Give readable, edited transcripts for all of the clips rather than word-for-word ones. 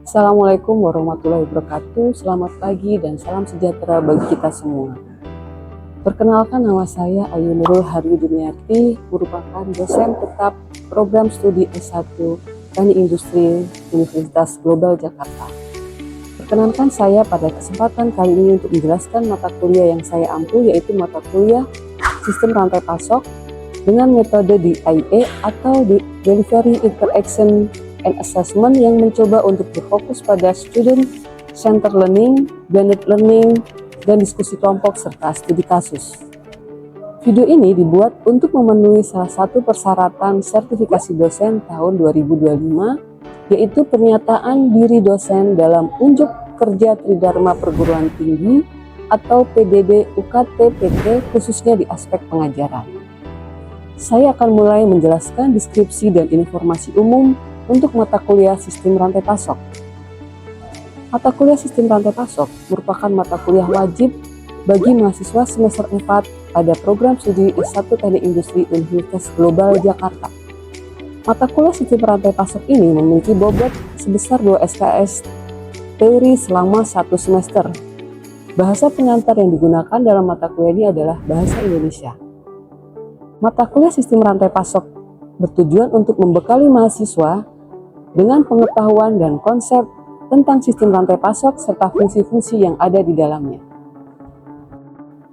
Assalamualaikum warahmatullahi wabarakatuh. Selamat pagi dan salam sejahtera bagi kita semua. Perkenalkan, nama saya Ayu Nurul Haryudiniati, merupakan dosen tetap program studi S1 Teknik Industri Universitas Global Jakarta. Perkenalkan, saya pada kesempatan kali ini untuk menjelaskan mata kuliah yang saya ampu, yaitu mata kuliah Sistem Rantai Pasok dengan metode DIA atau Delivery Interaction and Assessment, yang mencoba untuk berfokus pada student center learning, blended learning, dan diskusi kelompok serta studi kasus. Video ini dibuat untuk memenuhi salah satu persyaratan sertifikasi dosen tahun 2025, yaitu pernyataan diri dosen dalam unjuk kerja Tridharma Perguruan Tinggi atau PDB UKT PT, khususnya di aspek pengajaran. Saya akan mulai menjelaskan deskripsi dan informasi umum untuk mata kuliah Sistem Rantai Pasok. Mata kuliah Sistem Rantai Pasok merupakan mata kuliah wajib bagi mahasiswa semester 4 pada program studi S1 Teknik Industri Universitas Global Jakarta. Mata kuliah Sistem Rantai Pasok ini memiliki bobot sebesar 2 SKS teori selama 1 semester. Bahasa pengantar yang digunakan dalam mata kuliah ini adalah bahasa Indonesia. Mata kuliah Sistem Rantai Pasok bertujuan untuk membekali mahasiswa dengan pengetahuan dan konsep tentang sistem rantai pasok serta fungsi-fungsi yang ada di dalamnya.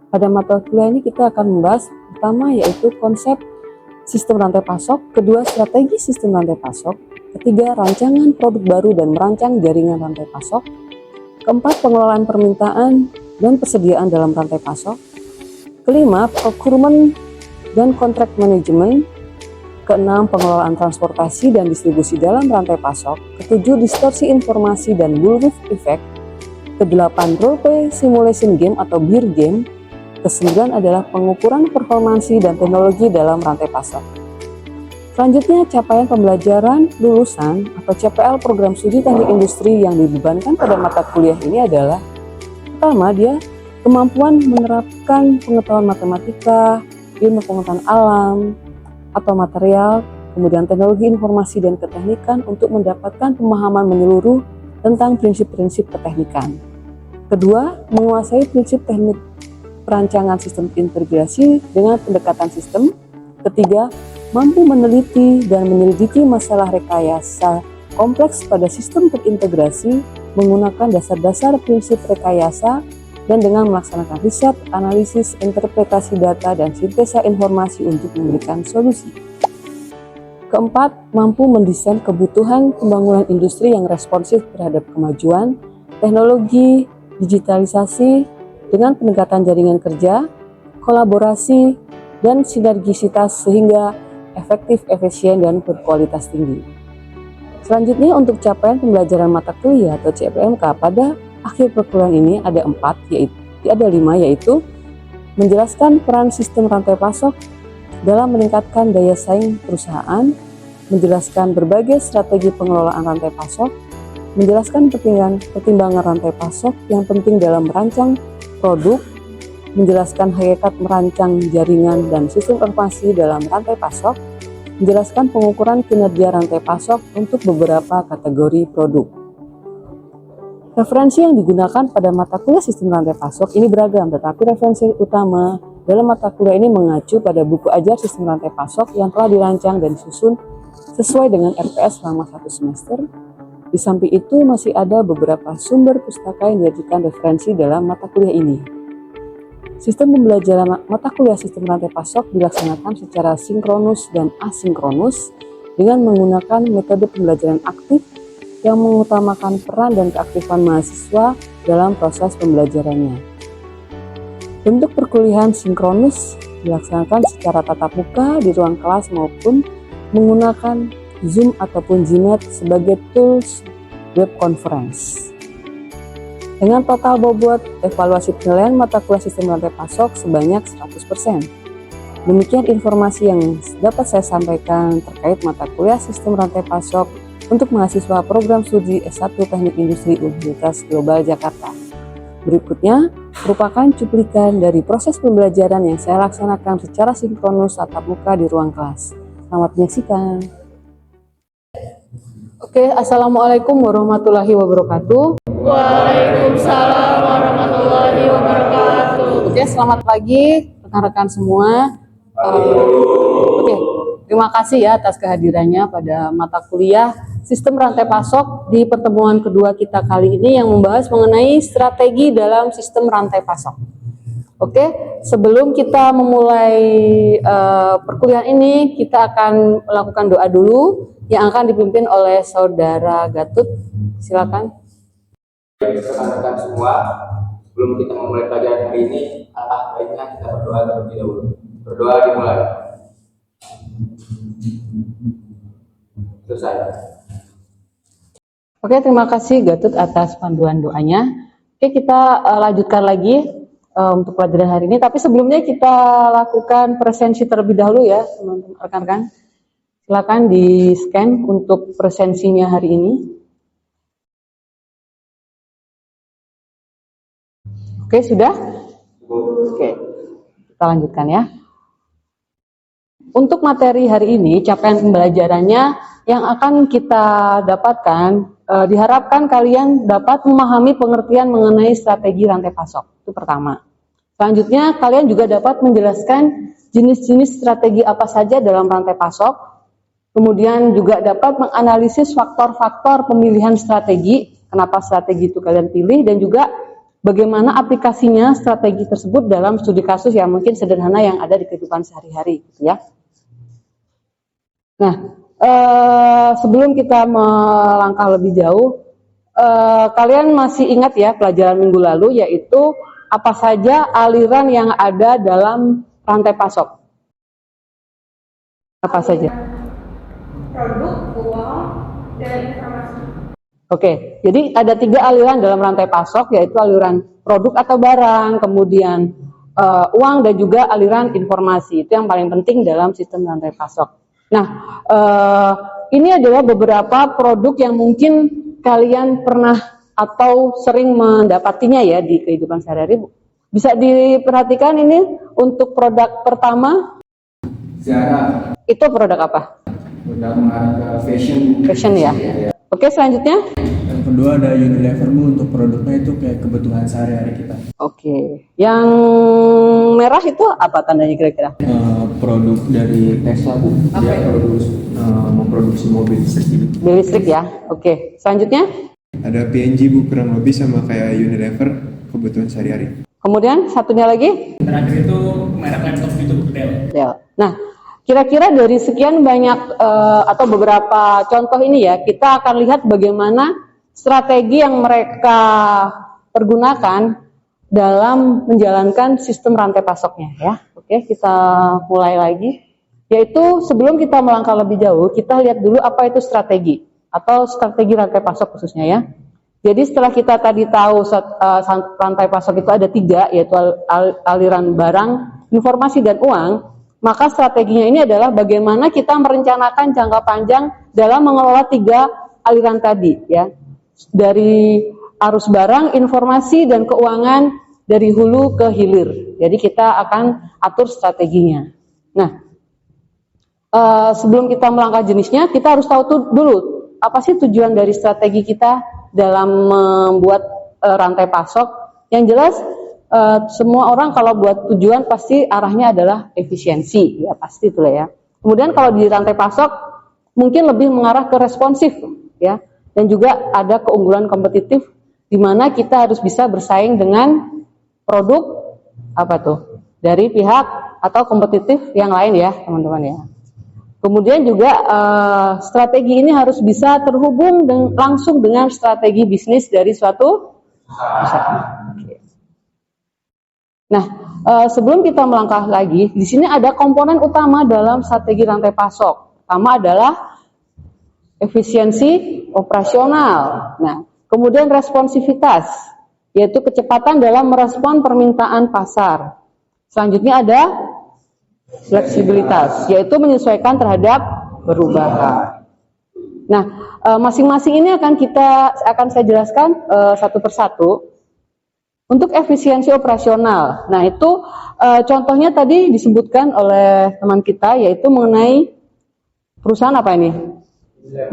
Pada mata kuliah ini kita akan membahas pertama yaitu konsep sistem rantai pasok, kedua strategi sistem rantai pasok, ketiga rancangan produk baru dan merancang jaringan rantai pasok, keempat pengelolaan permintaan dan persediaan dalam rantai pasok, kelima procurement dan contract management, keenam pengelolaan transportasi dan distribusi dalam rantai pasok, ketujuh distorsi informasi dan bullwhip effect, kedelapan role play simulation game atau beer game, kesembilan adalah pengukuran performansi dan teknologi dalam rantai pasok. Selanjutnya, capaian pembelajaran lulusan atau CPL program studi teknik industri yang dibebankan pada mata kuliah ini adalah: pertama, dia kemampuan menerapkan pengetahuan matematika, ilmu pengetahuan alam atau material, kemudian teknologi informasi dan keteknikan untuk mendapatkan pemahaman menyeluruh tentang prinsip-prinsip keteknikan. Kedua, menguasai prinsip teknik perancangan sistem integrasi dengan pendekatan sistem. Ketiga, mampu meneliti dan menyelidiki masalah rekayasa kompleks pada sistem terintegrasi menggunakan dasar-dasar prinsip rekayasa dan dengan melaksanakan riset, analisis, interpretasi data, dan sintesa informasi untuk memberikan solusi. Keempat, mampu mendesain kebutuhan pembangunan industri yang responsif terhadap kemajuan, teknologi, digitalisasi, dengan pendekatan jaringan kerja, kolaborasi, dan sinergisitas sehingga efektif, efisien, dan berkualitas tinggi. Selanjutnya, untuk capaian pembelajaran mata kuliah atau CPMK pada akhir perkuliahan ini ada 5, yaitu menjelaskan peran sistem rantai pasok dalam meningkatkan daya saing perusahaan, menjelaskan berbagai strategi pengelolaan rantai pasok, menjelaskan pertimbangan rantai pasok yang penting dalam merancang produk, menjelaskan hakikat merancang jaringan dan sistem informasi dalam rantai pasok, menjelaskan pengukuran kinerja rantai pasok untuk beberapa kategori produk. Referensi yang digunakan pada mata kuliah sistem rantai pasok ini beragam, tetapi referensi utama dalam mata kuliah ini mengacu pada buku ajar sistem rantai pasok yang telah dirancang dan disusun sesuai dengan RPS selama 1 semester. Di samping itu masih ada beberapa sumber pustaka yang dijadikan referensi dalam mata kuliah ini. Sistem pembelajaran mata kuliah sistem rantai pasok dilaksanakan secara sinkronus dan asinkronus dengan menggunakan metode pembelajaran aktif yang mengutamakan peran dan keaktifan mahasiswa dalam proses pembelajarannya. Bentuk perkuliahan sinkronus dilaksanakan secara tatap muka di ruang kelas maupun menggunakan Zoom ataupun Gmeet sebagai tools web conference. Dengan total bobot evaluasi penilaian mata kuliah sistem rantai pasok sebanyak 100%. Demikian informasi yang dapat saya sampaikan terkait mata kuliah sistem rantai pasok untuk mahasiswa program studi S1 Teknik Industri Universitas Global Jakarta. Berikutnya merupakan cuplikan dari proses pembelajaran yang saya laksanakan secara sinkronus tatap muka di ruang kelas. Selamat menyaksikan. Oke, Assalamualaikum warahmatullahi wabarakatuh. Waalaikumsalam warahmatullahi wabarakatuh. Oke, selamat pagi rekan-rekan semua. Oke, terima kasih ya atas kehadirannya pada mata kuliah Sistem Rantai Pasok di pertemuan kedua kita kali ini yang membahas mengenai strategi dalam sistem rantai pasok. Oke, sebelum kita memulai perkuliahan ini, kita akan melakukan doa dulu yang akan dipimpin oleh Saudara Gatut. Silakan. Rekan-rekan semua, sebelum kita memulai pelajaran hari ini, alangkah baiknya kita berdoa terlebih dahulu. Berdoa dimulai. Selesai. Oke, terima kasih Gatut atas panduan doanya. Oke, kita lanjutkan lagi untuk pelajaran hari ini. Tapi sebelumnya kita lakukan presensi terlebih dahulu ya, teman-teman rekan-rekan. Silakan di scan untuk presensinya hari ini. Oke, sudah? Oke, kita lanjutkan ya. Untuk materi hari ini, capaian pembelajarannya yang akan kita dapatkan, diharapkan kalian dapat memahami pengertian mengenai strategi rantai pasok. Itu pertama. Selanjutnya, kalian juga dapat menjelaskan jenis-jenis strategi apa saja dalam rantai pasok. Kemudian juga dapat menganalisis faktor-faktor pemilihan strategi, kenapa strategi itu kalian pilih, dan juga bagaimana aplikasinya strategi tersebut dalam studi kasus yang mungkin sederhana yang ada di kehidupan sehari-hari, gitu ya. Nah, sebelum kita melangkah lebih jauh, kalian masih ingat ya pelajaran minggu lalu, yaitu apa saja aliran yang ada dalam rantai pasok? Apa saja? Produk, uang, dan informasi. Oke, jadi ada 3 aliran dalam rantai pasok, yaitu aliran produk atau barang, kemudian uang, dan juga aliran informasi. Itu yang paling penting dalam sistem rantai pasok. Nah, ini adalah beberapa produk yang mungkin kalian pernah atau sering mendapatinya ya di kehidupan sehari-hari. Bisa diperhatikan ini untuk produk pertama. Zara. Itu produk apa? Produk mengarah ke fashion. Fashion ya. Oke, selanjutnya. Yang kedua ada Unilever Bu, untuk produknya itu kayak kebutuhan sehari-hari kita. Oke, yang merah itu apa tandanya kira-kira? Produk dari Tesla Bu, dia memproduksi mobil listrik. Mobil listrik ya. Oke, selanjutnya. Ada P&G Bu, kurang lebih sama kayak Unilever, kebutuhan sehari-hari. Kemudian satunya lagi? Terakhir itu merek laptop itu Dell. Dell. Nah, kira-kira dari sekian banyak atau beberapa contoh ini ya, kita akan lihat bagaimana strategi yang mereka pergunakan dalam menjalankan sistem rantai pasoknya ya. Oke, kita mulai lagi. Yaitu sebelum kita melangkah lebih jauh, kita lihat dulu apa itu strategi atau strategi rantai pasok khususnya ya. Jadi setelah kita tadi tahu rantai pasok itu ada 3, yaitu aliran barang, informasi, dan uang, maka strateginya ini adalah bagaimana kita merencanakan jangka panjang dalam mengelola 3 aliran tadi ya. Dari arus barang, informasi, dan keuangan dari hulu ke hilir. Jadi kita akan atur strateginya. Nah, sebelum kita melangkah jenisnya, kita harus tahu dulu apa sih tujuan dari strategi kita dalam membuat rantai pasok. Yang jelas semua orang kalau buat tujuan pasti arahnya adalah efisiensi, ya pasti itulah ya. Kemudian kalau di rantai pasok mungkin lebih mengarah ke responsif, ya, dan juga ada keunggulan kompetitif di mana kita harus bisa bersaing dengan produk apa tuh dari pihak atau kompetitif yang lain ya, teman-teman ya. Kemudian juga strategi ini harus bisa terhubung langsung dengan strategi bisnis dari suatu usaha. Oke. Nah, sebelum kita melangkah lagi, di sini ada komponen utama dalam strategi rantai pasok. Pertama adalah efisiensi operasional. Nah, kemudian responsivitas, yaitu kecepatan dalam merespon permintaan pasar. Selanjutnya ada fleksibilitas, yaitu menyesuaikan terhadap perubahan. Nah, masing-masing ini akan saya jelaskan satu persatu. Untuk efisiensi operasional, nah itu contohnya tadi disebutkan oleh teman kita, yaitu mengenai perusahaan apa ini?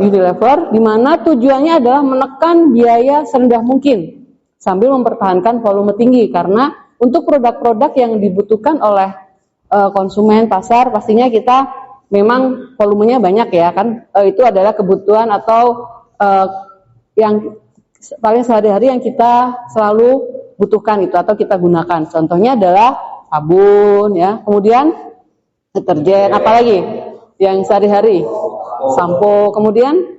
Unilever, di mana tujuannya adalah menekan biaya serendah mungkin sambil mempertahankan volume tinggi, karena untuk produk-produk yang dibutuhkan oleh konsumen pasar pastinya kita memang volumenya banyak ya kan, itu adalah kebutuhan atau yang paling sehari-hari yang kita selalu butuhkan itu atau kita gunakan. Contohnya adalah sabun ya, kemudian deterjen, apalagi yang sehari-hari, sampo, kemudian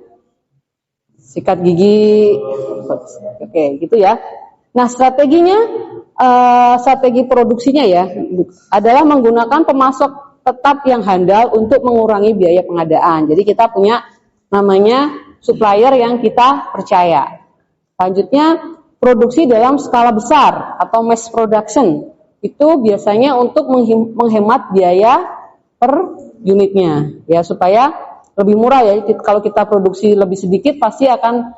sikat gigi, oke gitu ya. Nah strateginya, strategi produksinya ya adalah menggunakan pemasok tetap yang handal untuk mengurangi biaya pengadaan. Jadi kita punya namanya supplier yang kita percaya. Selanjutnya produksi dalam skala besar atau mass production itu biasanya untuk menghemat biaya per unitnya ya, supaya lebih murah ya. Kalau kita produksi lebih sedikit pasti akan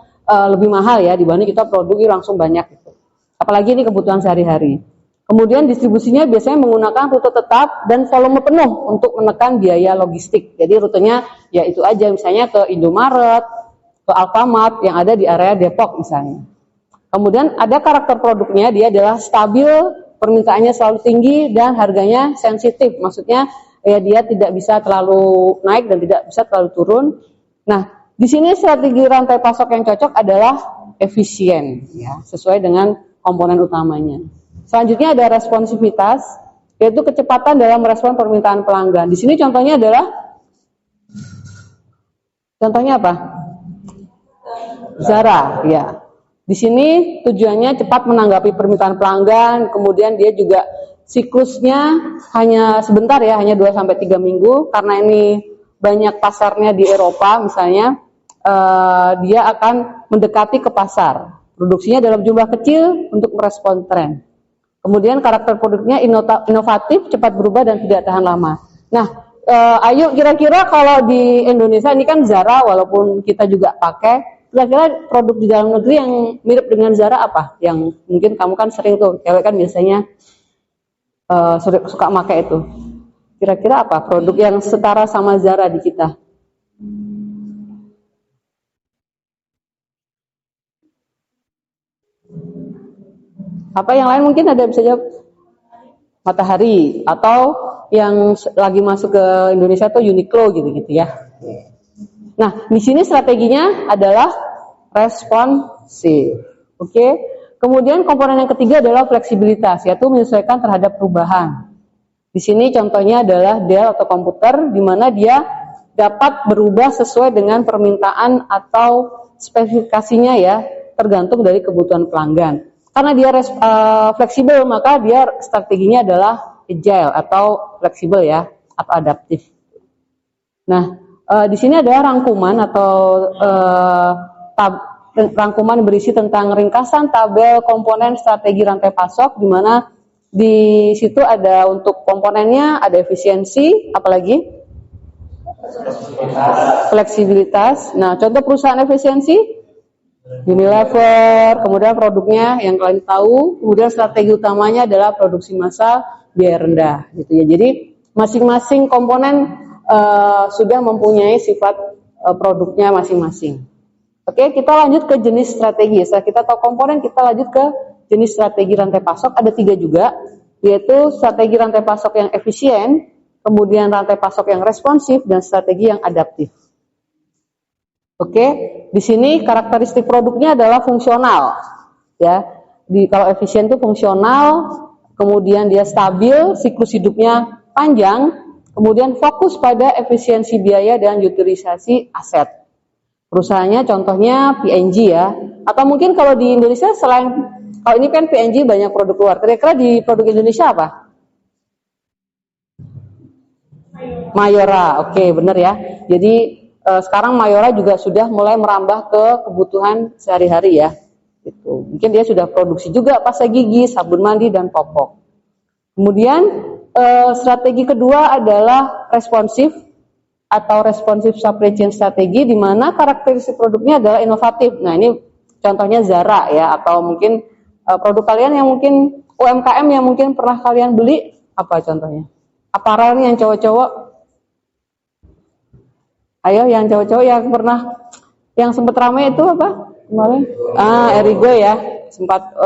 lebih mahal ya dibanding kita produksi langsung banyak gitu. Apalagi ini kebutuhan sehari-hari. Kemudian distribusinya biasanya menggunakan rute tetap dan volume penuh untuk menekan biaya logistik. Jadi rutenya ya itu aja, misalnya ke Indomaret, ke Alfamart yang ada di area Depok misalnya. Kemudian ada karakter produknya, dia adalah stabil, permintaannya selalu tinggi dan harganya sensitif. Maksudnya ya dia tidak bisa terlalu naik dan tidak bisa terlalu turun. Nah, di sini strategi rantai pasok yang cocok adalah efisien ya, sesuai dengan komponen utamanya. Selanjutnya ada responsivitas, yaitu kecepatan dalam merespon permintaan pelanggan. Di sini contohnya apa? Zara, ya. Di sini tujuannya cepat menanggapi permintaan pelanggan, kemudian dia juga siklusnya hanya sebentar ya, hanya 2-3 minggu, karena ini banyak pasarnya di Eropa misalnya, dia akan mendekati ke pasar. Produksinya dalam jumlah kecil untuk merespon tren. Kemudian karakter produknya inovatif, cepat berubah dan tidak tahan lama. Nah, ayo kira-kira kalau di Indonesia ini kan Zara, walaupun kita juga pakai, kira-kira produk di dalam negeri yang mirip dengan Zara apa? Yang mungkin kamu kan sering tuh, cewek kan biasanya suka pakai itu. Kira-kira apa produk yang setara sama Zara di kita? Apa yang lain mungkin ada bisa jawab? Matahari, atau yang lagi masuk ke Indonesia tuh Uniqlo gitu-gitu ya. Nah, di sini strateginya adalah responsif. Oke. Kemudian komponen yang ketiga adalah fleksibilitas, yaitu menyesuaikan terhadap perubahan. Di sini contohnya adalah Dell atau komputer, di mana dia dapat berubah sesuai dengan permintaan atau spesifikasinya ya, tergantung dari kebutuhan pelanggan. Karena dia fleksibel, maka dia strateginya adalah agile atau fleksibel ya, atau adaptif. Nah, di sini ada rangkuman atau rangkuman berisi tentang ringkasan tabel komponen strategi rantai pasok, di mana di situ ada untuk komponennya ada efisiensi, apalagi fleksibilitas. Nah, contoh perusahaan efisiensi Unilever, kemudian produknya yang kalian tahu, kemudian strategi utamanya adalah produksi massal biaya rendah, gitu ya. Jadi masing-masing komponen sudah mempunyai sifat produknya masing-masing. Oke, kita lanjut ke jenis strategi. Setelah kita tahu komponen, kita lanjut ke jenis strategi rantai pasok. Ada 3 juga, yaitu strategi rantai pasok yang efisien, kemudian rantai pasok yang responsif, dan strategi yang adaptif. Oke, di sini karakteristik produknya adalah fungsional, ya. Kalau efisien itu fungsional, kemudian dia stabil, siklus hidupnya panjang, kemudian fokus pada efisiensi biaya dan utilisasi aset. Perusahaannya contohnya P&G ya, atau mungkin kalau di Indonesia selain, kalau ini kan P&G banyak produk luar, kira-kira di produk Indonesia apa? Mayora, oke, bener ya. Jadi sekarang Mayora juga sudah mulai merambah ke kebutuhan sehari-hari ya. Gitu. Mungkin dia sudah produksi juga pasta gigi, sabun mandi, dan popok. Kemudian strategi kedua adalah responsif atau responsive supply chain strategi, di mana karakteristik produknya adalah inovatif. Nah, ini contohnya Zara ya, atau mungkin produk kalian yang mungkin UMKM yang mungkin pernah kalian beli, apa contohnya? Apparel yang cowok-cowok. Ayo yang cowok-cowok yang pernah, yang sempat ramai itu apa kemarin? Erigo ya, sempat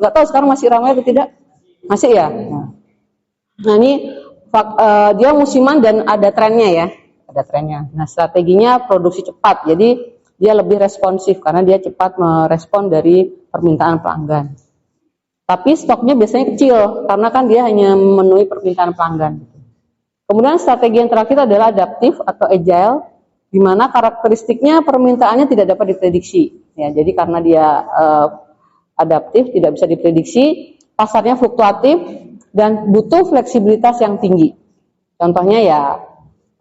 nggak tahu sekarang masih ramai atau tidak? Masih ya. Nah ini dia musiman dan ada trennya ya, ada trennya. Nah strateginya produksi cepat, jadi dia lebih responsif karena dia cepat merespon dari permintaan pelanggan. Tapi stoknya biasanya kecil karena kan dia hanya memenuhi permintaan pelanggan. Kemudian strategi yang terakhir adalah adaptif atau agile, di mana karakteristiknya permintaannya tidak dapat diprediksi. Ya, jadi karena dia adaptif, tidak bisa diprediksi, pasarnya fluktuatif dan butuh fleksibilitas yang tinggi. Contohnya ya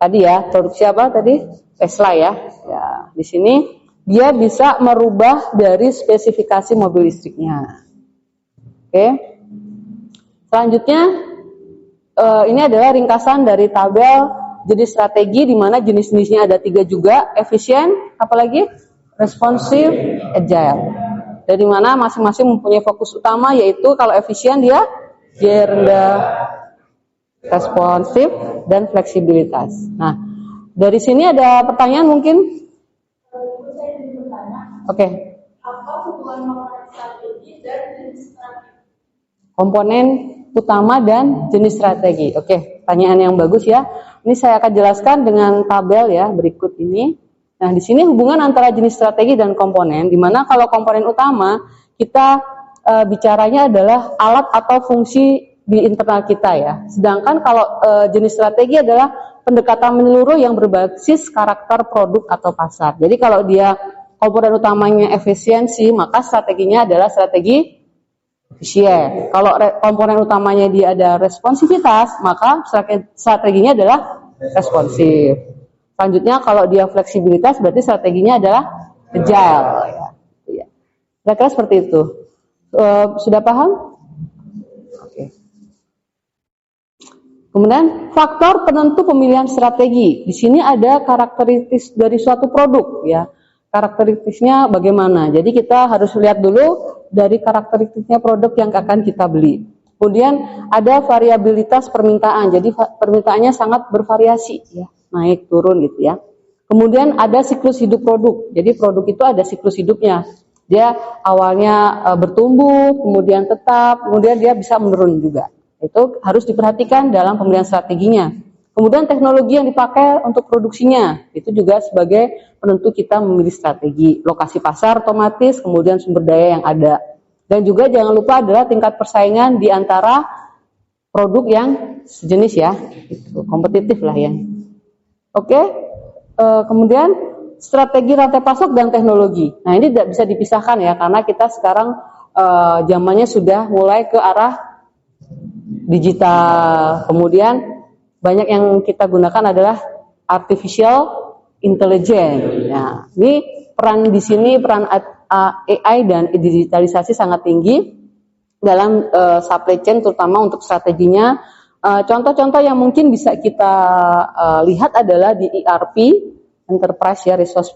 tadi ya, produksi apa tadi? Tesla ya. Ya, di sini dia bisa merubah dari spesifikasi mobil listriknya. Oke. Selanjutnya ini adalah ringkasan dari tabel jenis strategi di mana jenis-jenisnya ada 3 juga, efisien, apalagi responsif, agile. Dari mana masing-masing mempunyai fokus utama, yaitu kalau efisien dia rendah, responsif dan fleksibilitas. Nah, dari sini ada pertanyaan mungkin? Oke. Apa hubungan komponen strategi dan jenis strategi? Komponen utama dan jenis strategi. Oke, pertanyaan yang bagus ya. Ini saya akan jelaskan dengan tabel ya berikut ini. Nah, di sini hubungan antara jenis strategi dan komponen, di mana kalau komponen utama kita bicaranya adalah alat atau fungsi di internal kita ya. Sedangkan kalau jenis strategi adalah pendekatan menyeluruh yang berbasis karakter produk atau pasar. Jadi kalau dia komponen utamanya efisiensi, maka strateginya adalah strategi efisien. Kalau komponen utamanya dia ada responsivitas, maka strateginya adalah responsif. Selanjutnya kalau dia fleksibilitas, berarti strateginya adalah agile. Ya. Kira-kira seperti itu. Sudah paham? Oke. Kemudian faktor penentu pemilihan strategi. Di sini ada karakteristik dari suatu produk, ya. Karakteristiknya bagaimana? Jadi kita harus lihat dulu dari karakteristiknya produk yang akan kita beli. Kemudian ada variabilitas permintaan. Jadi permintaannya sangat bervariasi, ya, naik turun gitu ya. Kemudian ada siklus hidup produk. Jadi produk itu ada siklus hidupnya. Dia awalnya bertumbuh, kemudian tetap, kemudian dia bisa menurun juga. Itu harus diperhatikan dalam pemilihan strateginya. Kemudian teknologi yang dipakai untuk produksinya, itu juga sebagai penentu kita memilih strategi. Lokasi pasar otomatis, kemudian sumber daya yang ada. Dan juga jangan lupa adalah tingkat persaingan di antara produk yang sejenis ya, itu kompetitif lah ya. Oke, kemudian strategi rantai pasok dan teknologi. Nah ini tidak bisa dipisahkan ya, karena kita sekarang zamannya sudah mulai ke arah digital. Kemudian banyak yang kita gunakan adalah artificial intelligence. Nah, ini peran di sini peran AI dan digitalisasi sangat tinggi dalam supply chain, terutama untuk strateginya. Contoh-contoh yang mungkin bisa kita lihat adalah di ERP, Enterprise ya, Resource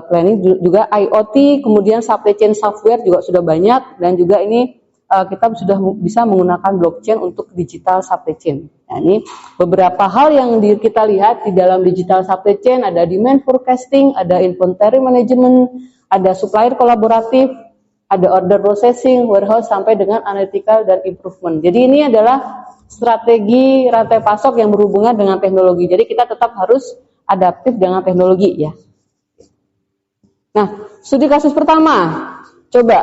Planning, juga IoT, kemudian supply chain software juga sudah banyak, dan juga ini kita sudah bisa menggunakan blockchain untuk digital supply chain. Nah, ini beberapa hal yang kita lihat di dalam digital supply chain, ada demand forecasting, ada inventory management, ada supplier kolaboratif, ada order processing, warehouse, sampai dengan analytical dan improvement. Jadi ini adalah strategi rantai pasok yang berhubungan dengan teknologi. Jadi kita tetap harus adaptif dengan teknologi ya. Nah, studi kasus pertama. Coba,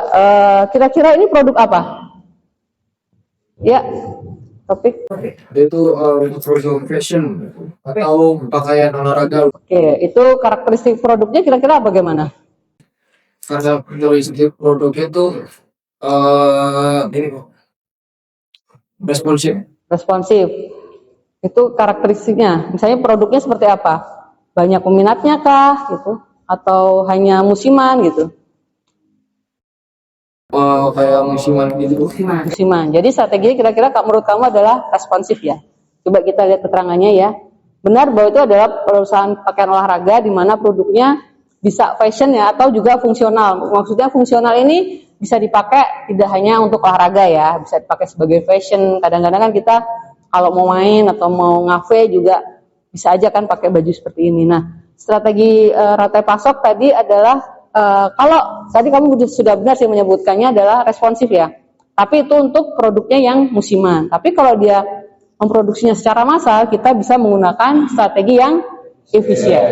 kira-kira ini produk apa? Ya, topik. Itu produk fashion atau pakaian olahraga. Oke, itu karakteristik produknya kira-kira bagaimana? Karakteristik produknya itu ini responsif. Responsif. Itu karakteristiknya. Misalnya produknya seperti apa? Banyak peminatnya kah gitu? Atau hanya musiman gitu? Kayak musiman gitu. Musiman. Jadi strateginya kira-kira menurut kamu adalah responsif ya. Coba kita lihat keterangannya ya. Benar bahwa itu adalah perusahaan pakaian olahraga di mana produknya bisa fashion ya, atau juga fungsional. Maksudnya fungsional ini bisa dipakai tidak hanya untuk olahraga ya, bisa dipakai sebagai fashion. Kadang-kadang kan kita kalau mau main atau mau ngafe juga bisa aja kan pakai baju seperti ini. Nah, strategi rantai pasok tadi adalah kalau tadi kamu sudah benar sih menyebutkannya adalah responsif ya. Tapi itu untuk produknya yang musiman. Tapi kalau dia memproduksinya secara massal, kita bisa menggunakan strategi yang efisien.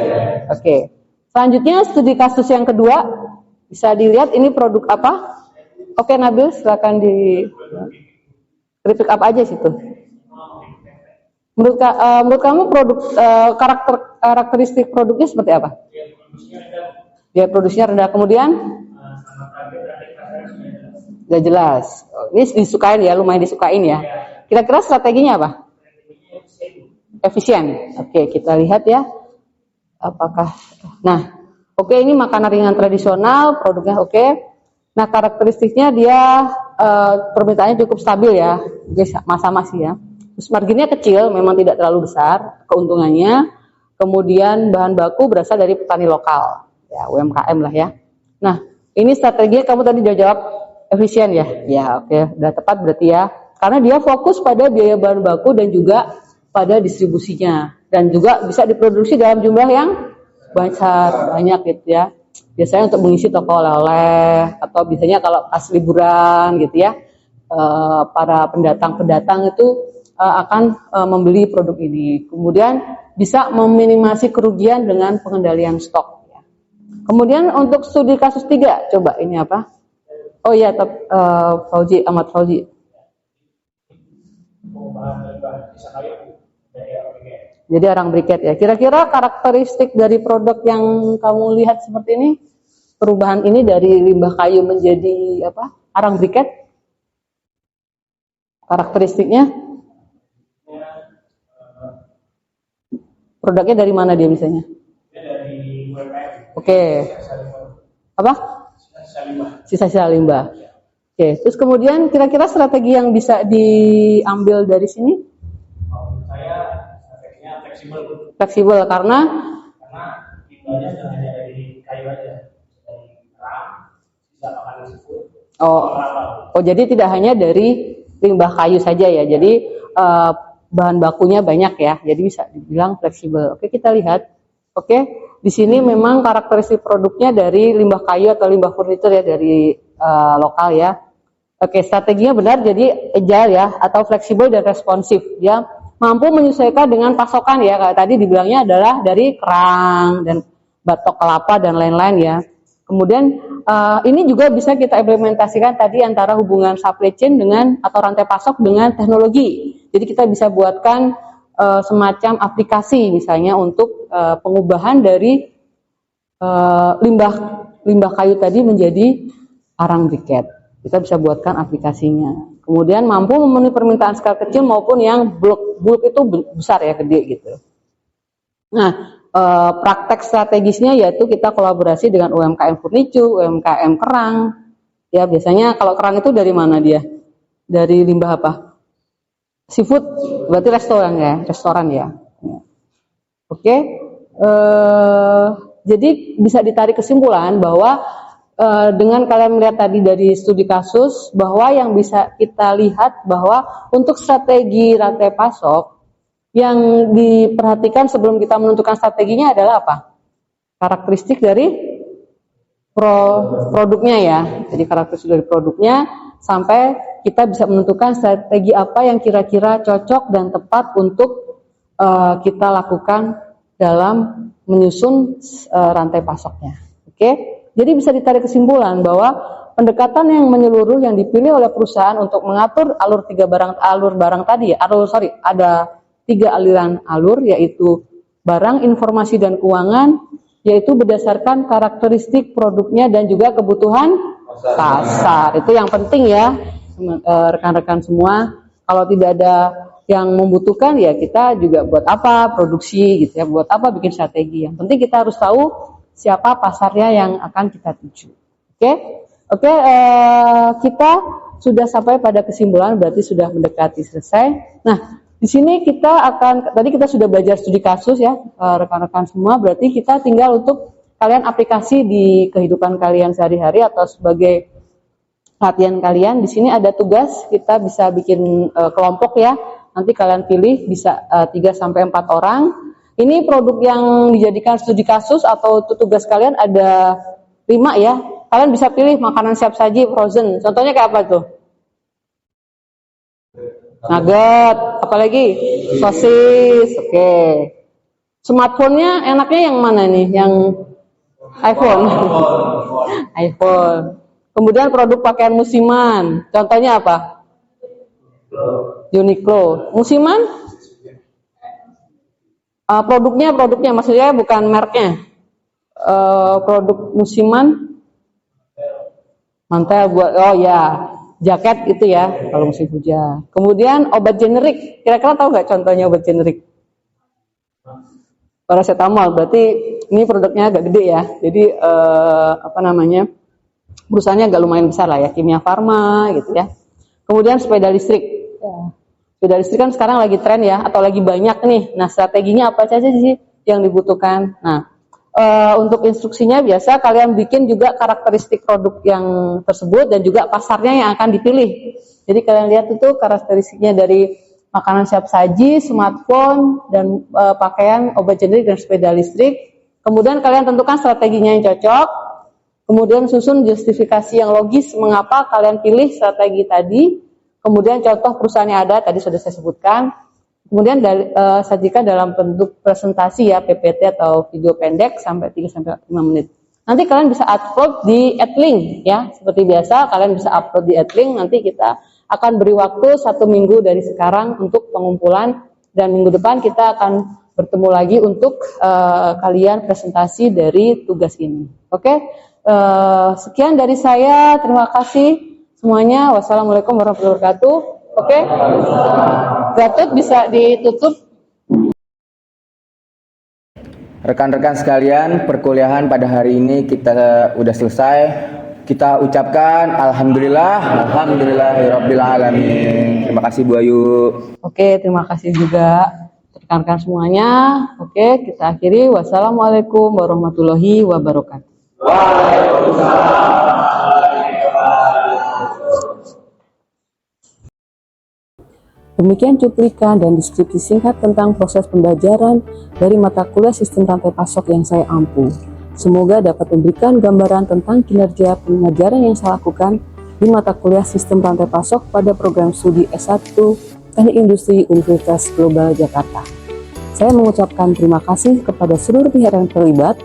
Oke. Selanjutnya studi kasus yang kedua, bisa dilihat ini produk apa? Oke Nabil, silakan di pick up aja situ. Menurut kamu produk karakteristik produknya seperti apa? Dia produksinya rendah, kemudian nggak jelas. Ini disukain ya, lumayan disukain ya. Kira-kira strateginya apa? Efisien. Oke, kita lihat ya. Apakah? Nah, oke ini makanan ringan tradisional, produknya oke. Nah, karakteristiknya dia permintaannya cukup stabil ya. Oke, sama sih ya. Terus marginnya kecil, memang tidak terlalu besar keuntungannya. Kemudian bahan baku berasal dari petani lokal, ya UMKM lah ya. Nah, ini strateginya kamu tadi udah jawab efisien ya. Ya, oke, udah tepat berarti ya. Karena dia fokus pada biaya bahan baku dan juga pada distribusinya, dan juga bisa diproduksi dalam jumlah yang banyak gitu ya. Biasanya untuk mengisi toko oleh-oleh, atau biasanya kalau pas liburan gitu ya, para pendatang itu akan membeli produk ini. Kemudian bisa meminimasi kerugian dengan pengendalian stok ya. Kemudian untuk studi kasus 3, coba ini apa? Oh iya, Ahmad Fauzi. Jadi arang briket ya. Kira-kira karakteristik dari produk yang kamu lihat seperti ini, perubahan ini dari limbah kayu menjadi apa? Arang briket. Karakteristiknya? Produknya dari mana dia misalnya? Dari UMKM. Oke. Apa? Sisa-sisa limbah. Oke. Terus kemudian kira-kira strategi yang bisa diambil dari sini? Fleksibel karena limbahnya tidak hanya dari kayu aja, dari kerang, sisa makanan seafood. Oh, jadi tidak hanya dari limbah kayu saja ya. Jadi bahan bakunya banyak ya. Jadi bisa dibilang fleksibel. Oke, kita lihat. Oke, di sini memang karakteristik produknya dari limbah kayu atau limbah furnitur ya, dari lokal ya. Oke, strateginya benar, jadi agile ya, atau fleksibel dan responsif. Dia mampu menyesuaikan dengan pasokan ya, kayak tadi dibilangnya adalah dari kerang dan batok kelapa dan lain-lain ya. Kemudian ini juga bisa kita implementasikan tadi antara hubungan supply chain dengan atau rantai pasok dengan teknologi. Jadi kita bisa buatkan semacam aplikasi misalnya untuk pengubahan dari limbah kayu tadi menjadi arang briket. Kita bisa buatkan aplikasinya. Kemudian mampu memenuhi permintaan skala kecil maupun yang bulk itu besar ya, gede gitu. Nah, praktek strategisnya yaitu kita kolaborasi dengan UMKM furniture, UMKM kerang. Ya, biasanya kalau kerang itu dari mana dia? Dari limbah apa? Seafood, berarti restoran ya. Oke. Jadi bisa ditarik kesimpulan bahwa dengan kalian melihat tadi dari studi kasus bahwa yang bisa kita lihat bahwa untuk strategi rantai pasok yang diperhatikan sebelum kita menentukan strateginya adalah apa? Karakteristik dari produknya ya. Jadi karakteristik dari produknya sampai kita bisa menentukan strategi apa yang kira-kira cocok dan tepat untuk kita lakukan dalam menyusun rantai pasoknya. Oke? Jadi bisa ditarik kesimpulan bahwa pendekatan yang menyeluruh yang dipilih oleh perusahaan untuk mengatur alur barang tadi ya, ada 3 aliran alur, yaitu barang, informasi, dan keuangan, yaitu berdasarkan karakteristik produknya dan juga kebutuhan pasar. Itu yang penting ya, rekan-rekan semua. Kalau tidak ada yang membutuhkan ya kita juga buat apa produksi gitu ya, buat apa bikin strategi. Yang penting kita harus tahu siapa pasarnya yang akan kita tuju. Oke, kita sudah sampai pada kesimpulan, berarti sudah mendekati selesai. Nah, di sini tadi kita sudah belajar studi kasus ya, rekan-rekan semua, berarti kita tinggal untuk kalian aplikasi di kehidupan kalian sehari-hari atau sebagai latihan kalian. Di sini ada tugas, kita bisa bikin kelompok ya, nanti kalian pilih bisa 3-4 orang. Ini produk yang dijadikan studi kasus atau tugas kalian ada 5 ya. Kalian bisa pilih makanan siap saji frozen. Contohnya kayak apa tuh? Nugget, apalagi sosis. Oke. Smartphone-nya enaknya yang mana nih? Yang iPhone. iPhone. Kemudian produk pakaian musiman. Contohnya apa? Uniqlo. Musiman? Produknya maksudnya bukan mereknya. Produk musiman. Mantel buat jaket gitu ya kalau musim hujan. Kemudian obat generik. Kira-kira tahu nggak contohnya obat generik? Paracetamol. Berarti ini produknya agak gede ya. Jadi perusahaannya agak lumayan besar lah ya. Kimia Farma gitu ya. Kemudian sepeda listrik. Sepeda listrik kan sekarang lagi tren ya, atau lagi banyak nih. Nah, strateginya apa saja sih yang dibutuhkan? Nah, untuk instruksinya biasa kalian bikin juga karakteristik produk yang tersebut dan juga pasarnya yang akan dipilih. Jadi kalian lihat itu karakteristiknya dari makanan siap saji, smartphone, dan pakaian, obat generik, dan sepeda listrik. Kemudian kalian tentukan strateginya yang cocok. Kemudian susun justifikasi yang logis mengapa kalian pilih strategi tadi. Kemudian contoh perusahaan yang ada, tadi sudah saya sebutkan. Kemudian sajikan dalam bentuk presentasi ya, PPT atau video pendek sampai 3-5 menit. Nanti kalian bisa upload di Adlink ya, seperti biasa kalian bisa upload di Adlink. Nanti kita akan beri waktu 1 minggu dari sekarang untuk pengumpulan, dan minggu depan kita akan bertemu lagi untuk kalian presentasi dari tugas ini. Oke, sekian dari saya, terima kasih semuanya. Wassalamualaikum warahmatullahi wabarakatuh. Oke, Gatot bisa ditutup. Rekan-rekan sekalian, perkuliahan pada hari ini kita udah selesai. Kita ucapkan alhamdulillahirabbil alamin. Terima kasih Bu Ayu. Oke, terima kasih juga rekan-rekan semuanya. Oke, kita akhiri. Wassalamualaikum warahmatullahi wabarakatuh. Demikian cuplikan dan deskripsi singkat tentang proses pembelajaran dari mata kuliah sistem rantai pasok yang saya ampu. Semoga dapat memberikan gambaran tentang kinerja pengajaran yang saya lakukan di mata kuliah sistem rantai pasok pada program studi S1 Teknik Industri Universitas Global Jakarta. Saya mengucapkan terima kasih kepada seluruh pihak yang terlibat,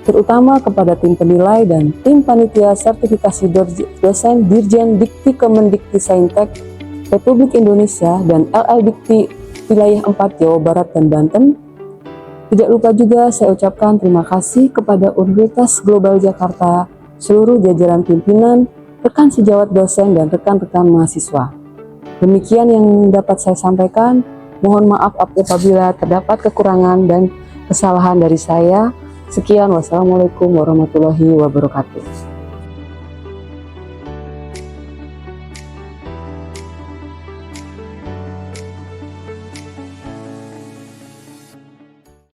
terutama kepada tim penilai dan tim panitia sertifikasi dosen Dirjen Dikti Kemendikti Republik Indonesia dan LL Dikti Wilayah 4 Jawa Barat dan Banten. Tidak lupa juga saya ucapkan terima kasih kepada Universitas Global Jakarta, seluruh jajaran pimpinan, rekan sejawat dosen, dan rekan-rekan mahasiswa. Demikian yang dapat saya sampaikan. Mohon maaf apabila terdapat kekurangan dan kesalahan dari saya. Sekian, wassalamualaikum warahmatullahi wabarakatuh.